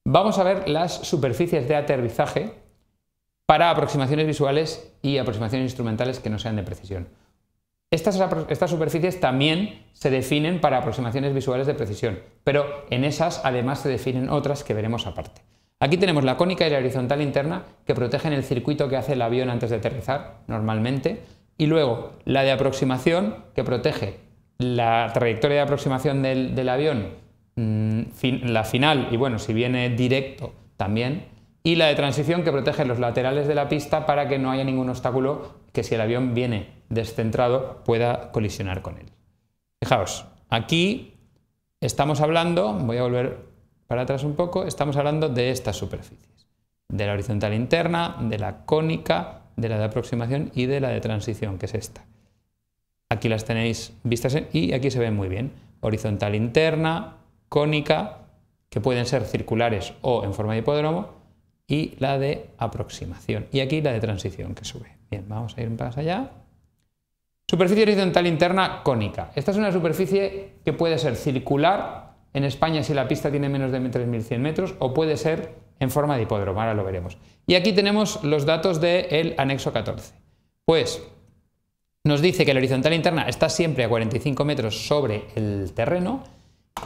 Vamos a ver las superficies de aterrizaje para aproximaciones visuales y aproximaciones instrumentales que no sean de precisión. Estas superficies también se definen para aproximaciones visuales de precisión, pero en esas además se definen otras que veremos aparte. Aquí tenemos la cónica y la horizontal interna que protegen el circuito que hace el avión antes de aterrizar normalmente, y luego la de aproximación que protege la trayectoria de aproximación del avión, la final y bueno, si viene directo también, y la de transición que protege los laterales de la pista para que no haya ningún obstáculo que si el avión viene descentrado pueda colisionar con él. Fijaos, aquí estamos hablando, voy a volver para atrás un poco, estamos hablando de estas superficies, de la horizontal interna, de la cónica, de la de aproximación y de la de transición, que es esta. Aquí las tenéis vistas y aquí se ven muy bien. Horizontal interna, cónica, que pueden ser circulares o en forma de hipódromo, y la de aproximación. Y aquí la de transición que sube. Bien, vamos a ir más allá. Superficie horizontal interna cónica. Esta es una superficie que puede ser circular en España si la pista tiene menos de 3.100 metros o puede ser en forma de hipódromo, ahora lo veremos. Y aquí tenemos los datos del anexo 14. Pues nos dice que la horizontal interna está siempre a 45 metros sobre el terreno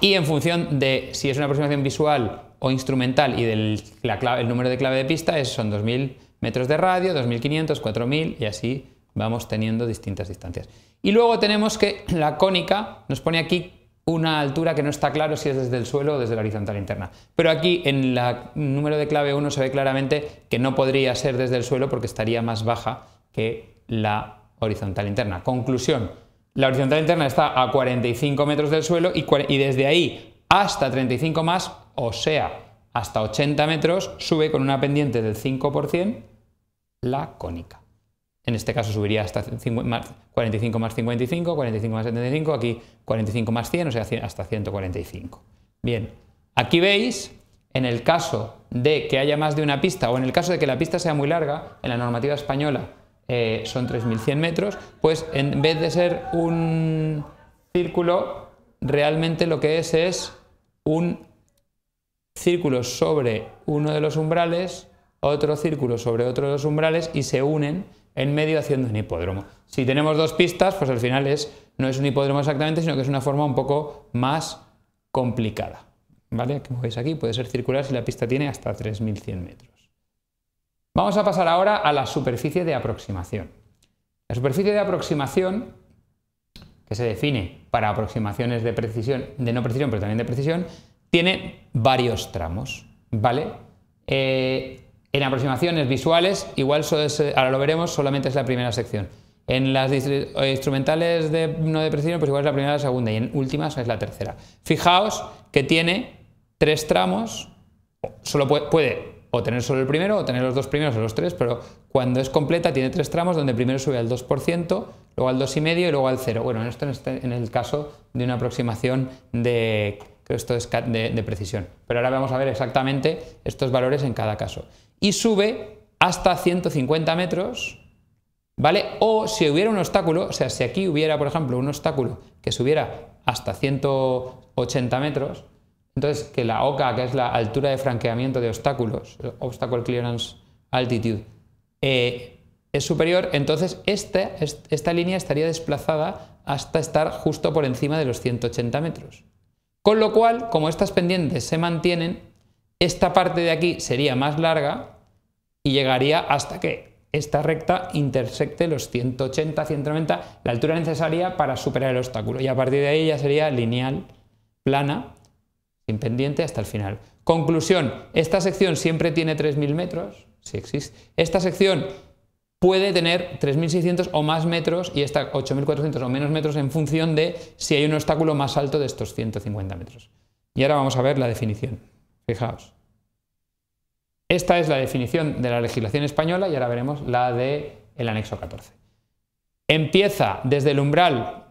y en función de si es una aproximación visual o instrumental y del el número de clave de pista son 2.000 metros de radio, 2.500, 4.000 y así vamos teniendo distintas distancias. Y luego tenemos que la cónica nos pone aquí una altura que no está claro si es desde el suelo o desde la horizontal interna. Pero aquí en el número de clave 1 se ve claramente que no podría ser desde el suelo porque estaría más baja que la horizontal interna. Conclusión, la horizontal interna está a 45 metros del suelo y desde ahí hasta 35 más, o sea, hasta 80 metros, sube con una pendiente del 5% la cónica. En este caso subiría hasta 45 más 55, 45 más 75, aquí 45 más 100, o sea, hasta 145. Bien, aquí veis, en el caso de que haya más de una pista o en el caso de que la pista sea muy larga, en la normativa española son 3.100 metros, pues en vez de ser un círculo, realmente lo que es un círculo sobre uno de los umbrales, otro círculo sobre otro de los umbrales y se unen en medio haciendo un hipódromo. Si tenemos dos pistas, pues al final no es un hipódromo exactamente, sino que es una forma un poco más complicada. ¿Vale? Como veis aquí, puede ser circular si la pista tiene hasta 3.100 metros. Vamos a pasar ahora a la superficie de aproximación. La superficie de aproximación, que se define para aproximaciones de precisión, de no precisión, pero también de precisión, tiene varios tramos, ¿vale? En aproximaciones visuales, igual ahora lo veremos, solamente es la primera sección. En las instrumentales no de precisión, pues igual es la primera y la segunda, y en últimas es la tercera. Fijaos que tiene 3 tramos, solo puede o tener solo el primero, o tener los 2 primeros o los 3, pero cuando es completa tiene 3 tramos donde primero sube al 2%, luego al 2,5% y luego al 0%. Bueno, esto en el caso de una aproximación creo que esto es de precisión. Pero ahora vamos a ver exactamente estos valores en cada caso. Y sube hasta 150 metros, ¿vale? O si hubiera un obstáculo, o sea, si aquí hubiera, por ejemplo, un obstáculo que subiera hasta 180 metros, entonces que la OCA, que es la altura de franqueamiento de obstáculos, Obstacle Clearance Altitude, es superior, entonces esta línea estaría desplazada hasta estar justo por encima de los 180 metros. Con lo cual, como estas pendientes se mantienen, esta parte de aquí sería más larga y llegaría hasta que esta recta intersecte los 180, 190, la altura necesaria para superar el obstáculo. Y a partir de ahí ya sería lineal, plana, sin pendiente hasta el final. Conclusión, esta sección siempre tiene 3.000 metros, si existe. Esta sección puede tener 3.600 o más metros y esta 8.400 o menos metros en función de si hay un obstáculo más alto de estos 150 metros. Y ahora vamos a ver la definición. Fijaos. Esta es la definición de la legislación española y ahora veremos la del anexo 14. Empieza desde el umbral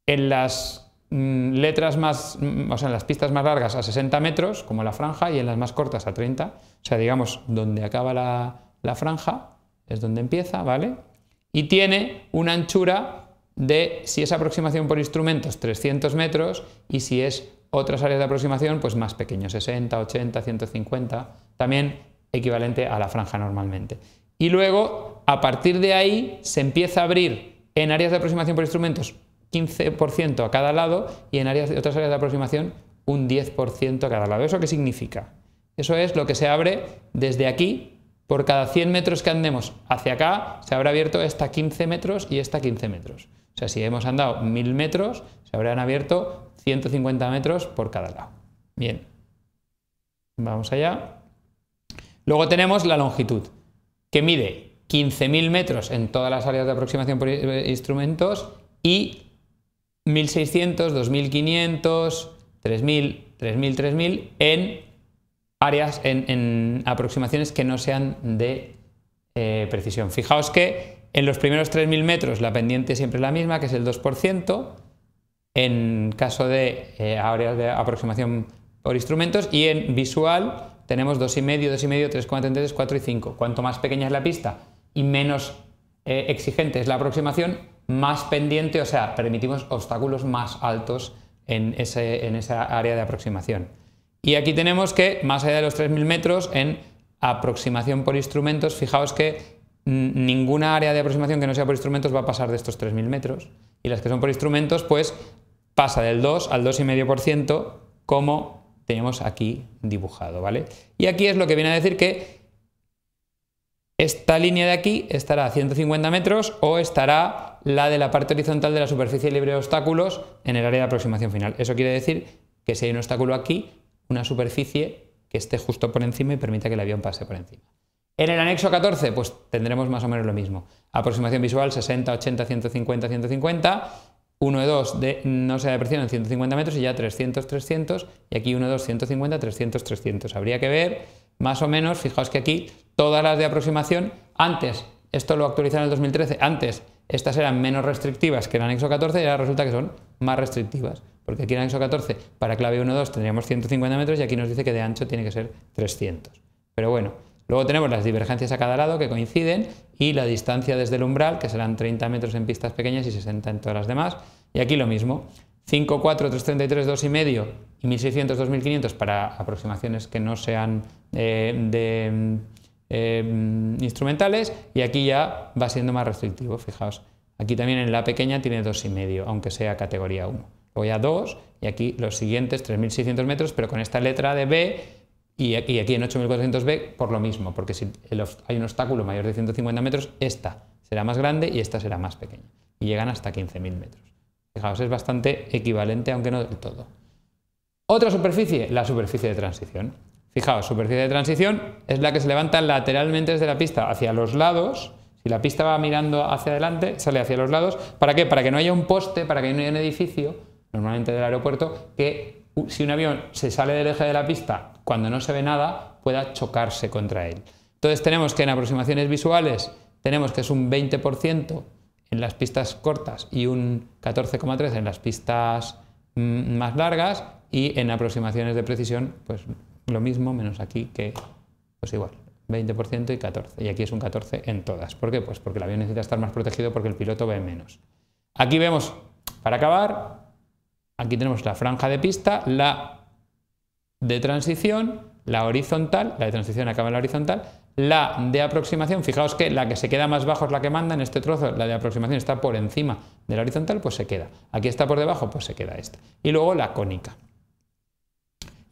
en las letras más, o sea, en las pistas más largas a 60 metros, como la franja, y en las más cortas a 30, o sea, digamos, donde acaba la franja es donde empieza, ¿vale? Y tiene una anchura de, si es aproximación por instrumentos, 300 metros, y si es otras áreas de aproximación pues más pequeños, 60, 80, 150, también equivalente a la franja normalmente. Y luego, a partir de ahí, se empieza a abrir en áreas de aproximación por instrumentos 15% a cada lado y en otras áreas de aproximación un 10% a cada lado. ¿Eso qué significa? Eso es lo que se abre desde aquí. Por cada 100 metros que andemos hacia acá, se habrá abierto esta 15 metros y esta 15 metros. O sea, si hemos andado 1000 metros, se habrán abierto 150 metros por cada lado. Bien, vamos allá. Luego tenemos la longitud, que mide 15.000 metros en todas las áreas de aproximación por instrumentos y 1.600, 2.500, 3.000, 3.000, 3.000 en áreas, en aproximaciones que no sean de precisión. Fijaos que en los primeros 3.000 metros la pendiente siempre es la misma, que es el 2%, en caso de áreas de aproximación por instrumentos, y en visual tenemos 2,5, 2,5, 3,33, 4 y 5. Cuanto más pequeña es la pista y menos exigente es la aproximación, más pendiente, o sea, permitimos obstáculos más altos en esa área de aproximación. Y aquí tenemos que, más allá de los 3.000 metros, en aproximación por instrumentos, fijaos que ninguna área de aproximación que no sea por instrumentos va a pasar de estos 3.000 metros. Y las que son por instrumentos, pues pasa del 2 al 2,5%, como tenemos aquí dibujado, ¿vale? Y aquí es lo que viene a decir que esta línea de aquí estará a 150 metros o estará la de la parte horizontal de la superficie libre de obstáculos en el área de aproximación final. Eso quiere decir que si hay un obstáculo aquí, una superficie que esté justo por encima y permita que el avión pase por encima. En el anexo 14, pues tendremos más o menos lo mismo. Aproximación visual 60, 80, 150, 150, 1, 2 de no sea de precisión en 150 metros y ya 300, 300, y aquí 1, 2, 150, 300, 300. Habría que ver más o menos, fijaos que aquí todas las de aproximación, antes, esto lo actualizaron en el 2013, antes estas eran menos restrictivas que el anexo 14 y ahora resulta que son más restrictivas. Porque aquí en el anexo 14 para clave 1, 2 tendríamos 150 metros y aquí nos dice que de ancho tiene que ser 300. Pero bueno, luego tenemos las divergencias a cada lado que coinciden y la distancia desde el umbral, que serán 30 metros en pistas pequeñas y 60 en todas las demás. Y aquí lo mismo, 5, 4, 333, 2,5 y 1.600, 2.500 para aproximaciones que no sean instrumentales, y aquí ya va siendo más restrictivo, fijaos. Aquí también en la pequeña tiene 2,5, aunque sea categoría 1. Luego ya 2, y aquí los siguientes 3.600 metros, pero con esta letra de B, y aquí en 8.400B por lo mismo, porque si hay un obstáculo mayor de 150 metros, esta será más grande y esta será más pequeña. Y llegan hasta 15.000 metros. Fijaos, es bastante equivalente, aunque no del todo. Otra superficie, la superficie de transición. Fijaos, superficie de transición es la que se levanta lateralmente desde la pista hacia los lados. Si la pista va mirando hacia adelante, sale hacia los lados. ¿Para qué? Para que no haya un poste, para que no haya un edificio, normalmente del aeropuerto, que si un avión se sale del eje de la pista cuando no se ve nada, pueda chocarse contra él. Entonces tenemos que en aproximaciones visuales tenemos que es un 20% en las pistas cortas y un 14,3% en las pistas más largas, y en aproximaciones de precisión pues lo mismo, menos aquí, que pues igual, 20% y 14%. Y aquí es un 14% en todas. ¿Por qué? Pues porque el avión necesita estar más protegido porque el piloto ve menos. Aquí vemos, para acabar, aquí tenemos la franja de pista, la de transición, la horizontal, la de transición acaba en la horizontal, la de aproximación, fijaos que la que se queda más bajo es la que manda en este trozo, la de aproximación está por encima de la horizontal, pues se queda. Aquí está por debajo, pues se queda esta. Y luego la cónica.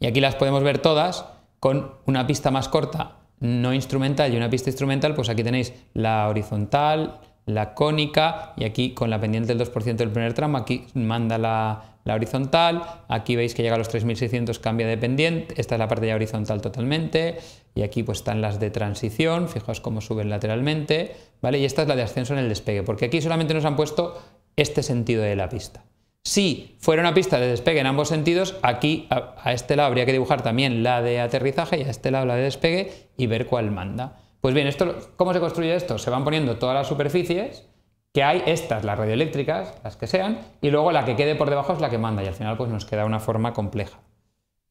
Y aquí las podemos ver todas con una pista más corta, no instrumental, y una pista instrumental, pues aquí tenéis la horizontal, la cónica, y aquí con la pendiente del 2% del primer tramo, aquí manda la horizontal, aquí veis que llega a los 3.600, cambia de pendiente, esta es la parte ya horizontal totalmente, y aquí pues están las de transición, fijaos cómo suben lateralmente, ¿vale? Y esta es la de ascenso en el despegue, porque aquí solamente nos han puesto este sentido de la pista. Si fuera una pista de despegue en ambos sentidos, aquí a este lado habría que dibujar también la de aterrizaje y a este lado la de despegue y ver cuál manda. Pues bien, ¿cómo se construye esto? Se van poniendo todas las superficies que hay, estas, las radioeléctricas, las que sean, y luego la que quede por debajo es la que manda, y al final pues nos queda una forma compleja.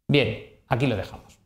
Bien, aquí lo dejamos.